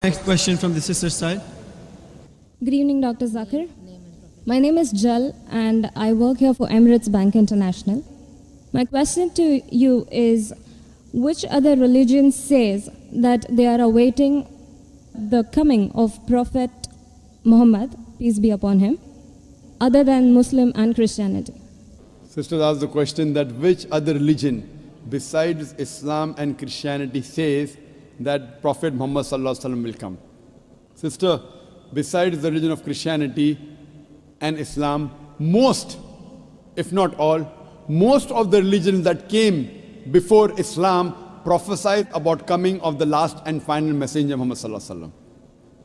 Next question from the sister's side. Good evening, Dr. Zakir. My name is Jal and I work here for Emirates Bank International. My question to you is, which other religion says that they are awaiting the coming of Prophet Muhammad, peace be upon him, other than Muslim and Christianity? Sisters asked the question that which other religion besides Islam and Christianity says that Prophet Muhammad Sallallahu Alaihi Wasallam will come. Sister, besides the religion of Christianity and Islam, most, if not all, most of the religions that came before Islam prophesied about coming of the last and final messenger Muhammad Sallallahu Alaihi Wasallam.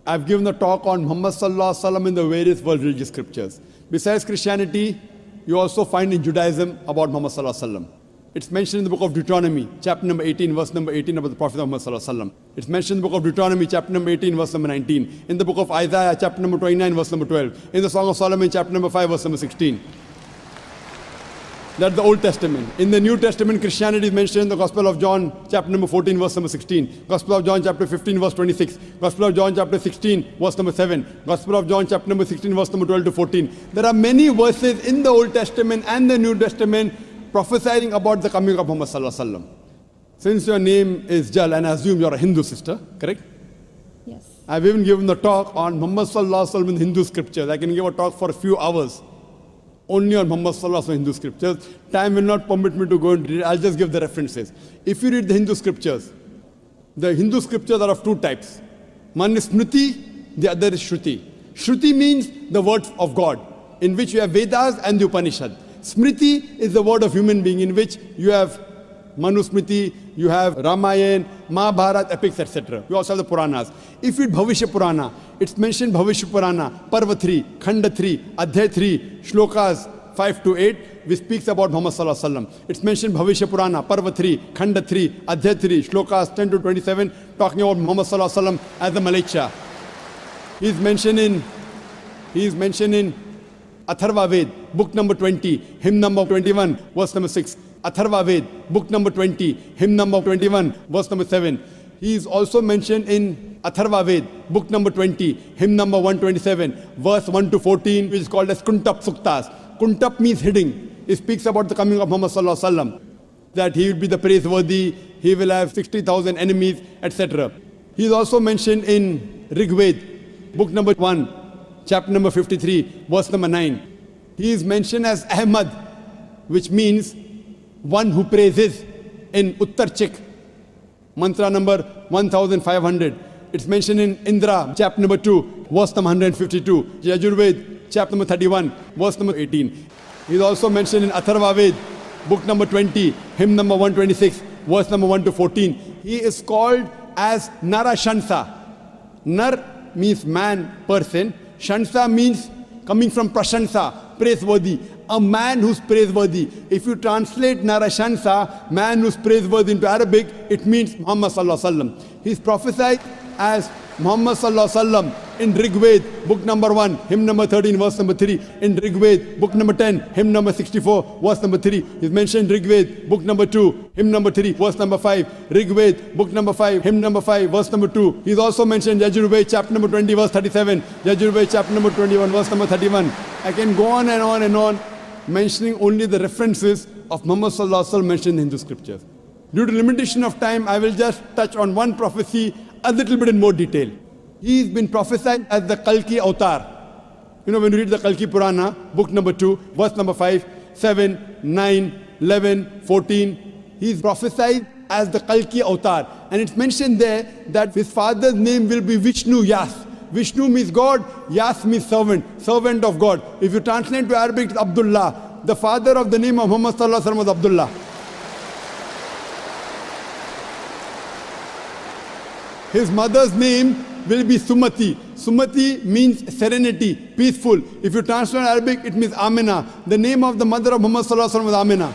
I've given a talk on Muhammad Sallallahu Alaihi Wasallam in the various world religious scriptures. Besides Christianity, you also find in Judaism about Muhammad Sallallahu Alaihi Wasallam. It's mentioned in the book of Deuteronomy, chapter number 18, verse number 18 about the Prophet Muhammad Sallallahu Alaihi Wasallam. It's mentioned in the book of Deuteronomy, chapter number 18, verse number 19. In the book of Isaiah, chapter number 29, verse number 12. In the Song of Solomon, chapter number 5, verse number 16. That's the Old Testament. In the New Testament, Christianity is mentioned in the Gospel of John, chapter number 14, verse number 16. Gospel of John, chapter 15, verse 26. Gospel of John, chapter 16, verse number 7. Gospel of John, chapter number 16, verse number 12 to 14. There are many verses in the Old Testament and the New Testament prophesying about the coming of Muhammad Sallallahu Alaihi Wasallam. Since your name is Jal, and I assume you're a Hindu sister, correct? Yes. I've even given a talk on Muhammad Sallallahu Alaihi Wasallam in Hindu scriptures. I can give a talk for a few hours only on Muhammad Sallallahu Alaihi Wasallam Hindu scriptures. Time will not permit me to go and read. I'll just give the references. If you read the Hindu scriptures are of two types. One is Smriti, the other is Shruti. Shruti means the word of God, in which you have Vedas and the Upanishad. Smriti is the word of human being, in which you have Manusmriti, you have Ramayana, Mahabharata, epics, etc. You also have the Puranas. If you read Bhavishya Purana, it's mentioned Bhavishya Purana, Parva 3, Khanda 3, Adhyay 3, Shlokas 5 to 8, which speaks about Muhammad Sallallahu Alaihi Wasallam. It's mentioned Bhavishya Purana, Parva 3, Khanda 3, Adhyay 3, Shlokas 10 to 27, talking about Muhammad Sallallahu Alaihi Wasallam as the Malaika. He is mentioned in Atharva Ved, book number 20, hymn number 21, verse number 6. Atharva Ved, book number 20, hymn number 21, verse number 7. He is also mentioned in Atharva Ved, book number 20, hymn number 127, verse 1 to 14, which is called as Kuntap Suktas. Kuntap means hidden. It speaks about the coming of Muhammad Sallallahu Alaihi Wasallam, that he will be the praiseworthy, he will have 60,000 enemies, etc. He is also mentioned in Rig Ved, book number 1, chapter number 53, verse number 9. He is mentioned as Ahmad, which means one who praises, in Uttar Chik, mantra number 1500. It's mentioned in Indra, chapter number 2, verse number 152. Yajurved, chapter number 31, verse number 18. He is also mentioned in Atharva Ved, book number 20, hymn number 126, verse number 1 to 14. He is called as Narashansa. Nar means man, person. Shansa means coming from Prashansa, praiseworthy. A man who's praiseworthy. If you translate Narashansa, man who's praiseworthy, into Arabic, it means Muhammad Sallallahu Alaihi Wasallam. He's prophesied as Muhammad Sallallahu Alaihi Wasallam in Rig Ved, book number 1, hymn number 13, verse number 3. In Rig Ved, book number 10, hymn number 64, verse number 3. He's mentioned Rig Ved, book number 2, hymn number 3, verse number 5. Rig Ved, book number 5, hymn number 5, verse number 2. He's also mentioned Yajurved, chapter number 20, verse 37. Yajurved, chapter number 21, verse number 31. I can go on and on and on, mentioning only the references of Muhammad Sallallahu Alaihi Wasallam mentioned in Hindu scriptures. Due to limitation of time, I will just touch on one prophecy a little bit in more detail. He's been prophesied as the Kalki Avatar. You know, when you read the Kalki Purana, book number 2, verse number 5, 7, 9, 11, 14, he's prophesied as the Kalki Avatar. And it's mentioned there that his father's name will be Vishnu Yas. Vishnu means God, Yas means servant, servant of God. If you translate to Arabic, it's Abdullah. The father of the name of Muhammad Sallallahu Alaihi Wasallam was Abdullah. His mother's name will be Sumati. Sumati means serenity, peaceful. If you translate Arabic, it means Amina. The name of the mother of Muhammad Sallallahu Alaihi Wasallam was Amina.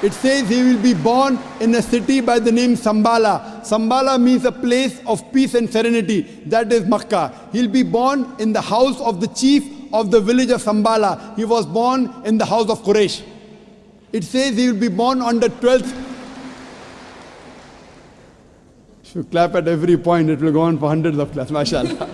It says he will be born in a city by the name Sambala. Sambala means a place of peace and serenity. That is Makkah. He'll be born in the house of the chief of the village of Sambala. He was born in the house of Quraysh. It says he will be born on the 12th If you clap at every point, it will go on for hundreds of claps. MashaAllah.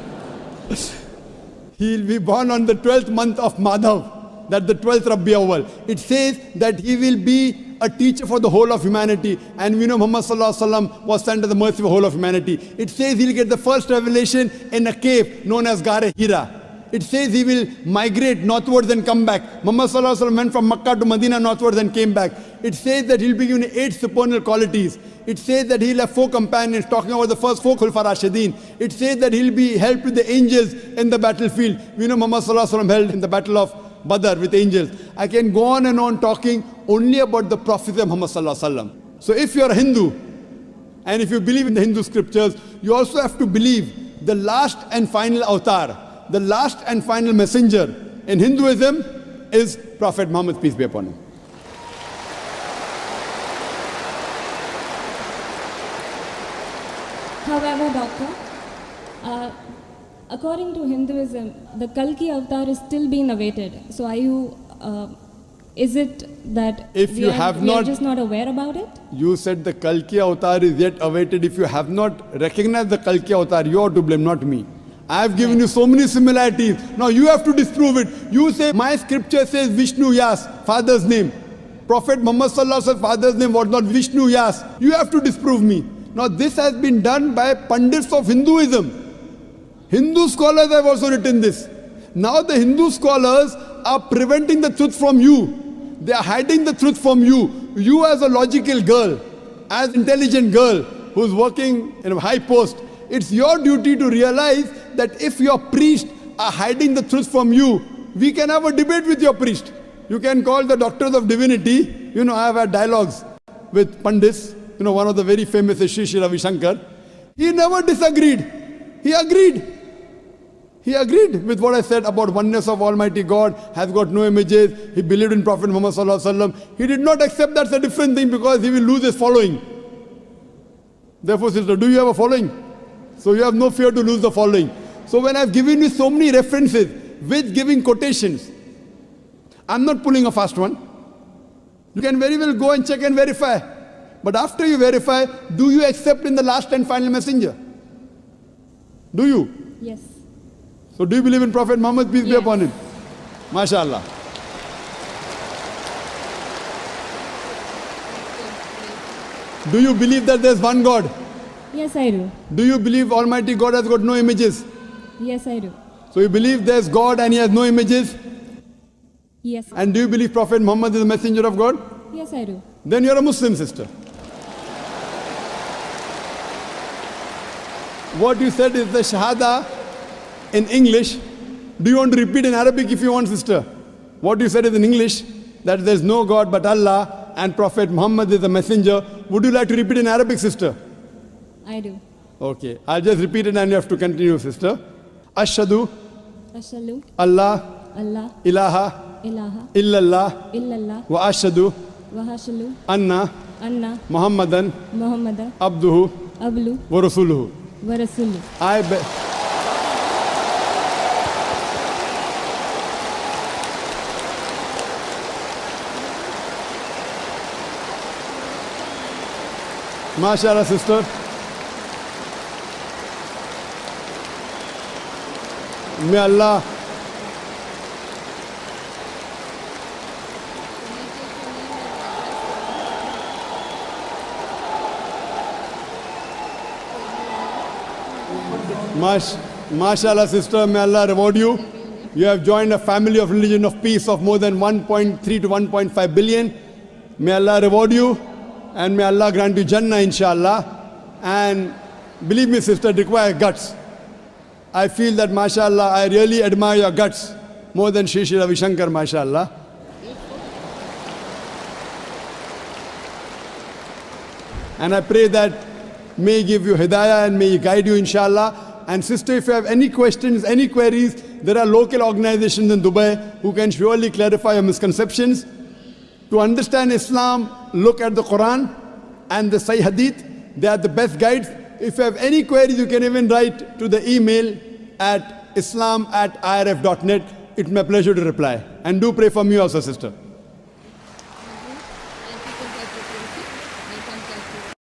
He will be born on the 12th month of Madhav, that the 12th Rabi Awwal. It says that he will be a teacher for the whole of humanity. And we know Muhammad Sallallahu Alaihi Wasallam was sent to the mercy of the whole of humanity. It says he'll get the first revelation in a cave known as Gare Hira. It says he will migrate northwards and come back. Muhammad Sallallahu Alaihi Wasallam went from Makkah to Medina northwards and came back. It says that he'll be given 8 supernal qualities. It says that he'll have 4 companions, talking about the first 4 Khulfa Rashidin. It says that he'll be helped with the angels in the battlefield. We know Muhammad Sallallahu Alaihi Wasallam held in the battle of Badr with angels. I can go on and on talking only about the prophecy of Muhammad Sallallahu Alaihi Wasallam. So if you're a Hindu, and if you believe in the Hindu scriptures, you also have to believe the last and final avatar, the last and final messenger in Hinduism is Prophet Muhammad, peace be upon him. However, Doctor, according to Hinduism, the Kalki avatar is still being awaited. So are you, is it that we are just not aware about it? You said the Kalki avatar is yet awaited. If you have not recognized the Kalki avatar, you are to blame, not me. I have given you so many similarities. Now you have to disprove it. You say, my scripture says Vishnu Yas, father's name. Prophet Muhammad Sallallahu Alaihi Wasallam's father's name was not Vishnu Yas. You have to disprove me. Now this has been done by Pandits of Hinduism. Hindu scholars have also written this. Now the Hindu scholars are preventing the truth from you. They are hiding the truth from you. You as a logical girl, as intelligent girl who's working in a high post, it's your duty to realize that if your priest are hiding the truth from you, we can have a debate with your priest. You can call the doctors of divinity. You know, I have had dialogues with Pandits. You know, one of the very famous is Sri Ravi Shankar. He never disagreed. He agreed. He agreed with what I said about oneness of Almighty God, has got no images. He believed in Prophet Muhammad Sallallahu Alaihi Wasallam. He did not accept that's a different thing because he will lose his following. Therefore, sister, do you have a following? So you have no fear to lose the following. So when I've given you so many references with giving quotations, I'm not pulling a fast one. You can very well go and check and verify. But after you verify, do you accept in the last and final messenger? Do you? Yes. So do you believe in Prophet Muhammad, peace be upon him? MashaAllah. Do you believe that there's one God? Yes, I do. Do you believe Almighty God has got no images? Yes, I do. So you believe there's God and he has no images? Yes. And do you believe Prophet Muhammad is the messenger of God? Yes, I do. Then you're a Muslim, sister. What you said is the Shahada in English. Do you want to repeat in Arabic if you want, sister? What you said is in English, that there's no God but Allah and Prophet Muhammad is the messenger. Would you like to repeat in Arabic, sister? I do. Okay, I'll just repeat it and you have to continue, sister. Ashhadu Ashhadu Allah Allah ilaha ilaha illallah illallah wa ashhadu wa ashhadu anna anna Muhammadan Muhammadan abduhu ablu wa rasuluhu. wa rasuluh. MashaAllah, sister. May Allah MashaAllah, sister, may Allah reward you. You have joined a family of religion of peace of more than 1.3 to 1.5 billion. May Allah reward you and may Allah grant you Jannah, inshallah. And believe me, sister, it requires guts. I feel that, mashallah, I really admire your guts more than Sri Ravi Shankar, mashallah. And I pray that may He give you hidayah and may He guide you, inshallah. And sister, if you have any questions, any queries, there are local organizations in Dubai who can surely clarify your misconceptions. To understand Islam, look at the Quran and the Sahih Hadith. They are the best guides. If you have any queries, you can even write to the email at islam@irf.net. It's my pleasure to reply. And do pray for me also, sister.